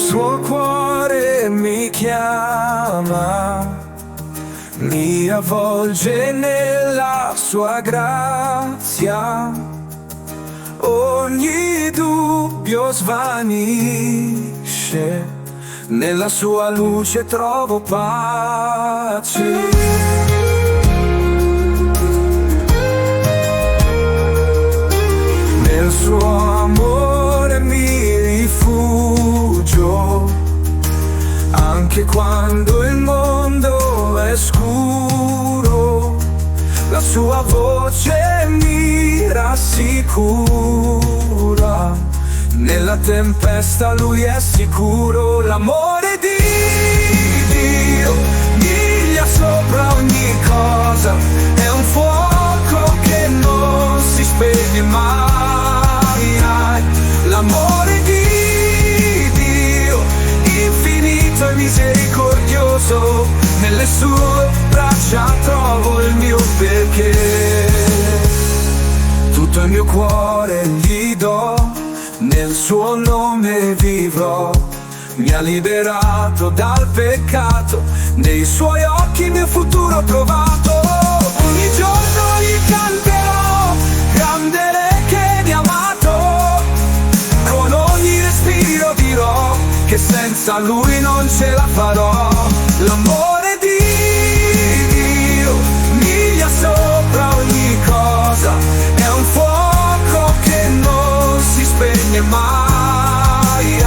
suo cuore mi chiama, mi avvolge nella sua grazia, ogni dubbio svanisce, nella sua luce trovo pace. Nel suo amore mi rifugio, anche quando il mondo è scuro, la sua voce mi rassicura, nella tempesta lui è sicuro. L'amore di Dio miglia sopra ogni cosa, è un fuoco che non si spegne mai. L'amore di Dio, infinito e misericordioso, nelle sue braccia trovo il mio perché. Tutto il mio cuore gli do, nel suo nome vivrò. Mi ha liberato dal peccato, nei suoi occhi il mio futuro ho trovato. Ogni giorno gli canterò, grande re che mi ha amato. Con ogni respiro dirò che senza lui non ce la farò. L'amore di Dio miglia sopra ogni cosa, è un fuoco che non si spegne mai.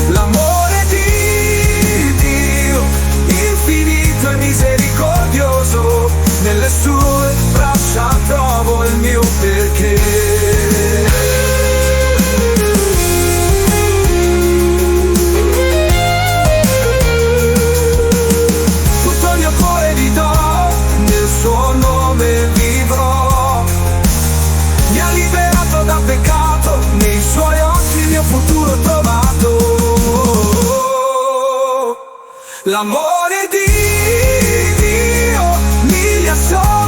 L'amore di Dio, infinito e misericordioso, nelle sue braccia trovo il mio perché. Tutto il mio cuore gli do, nel suo nome vivrò. Mi ha liberato dal peccato, nei suoi occhi il mio futuro ho trovato. L'amore di Dio miglia sopra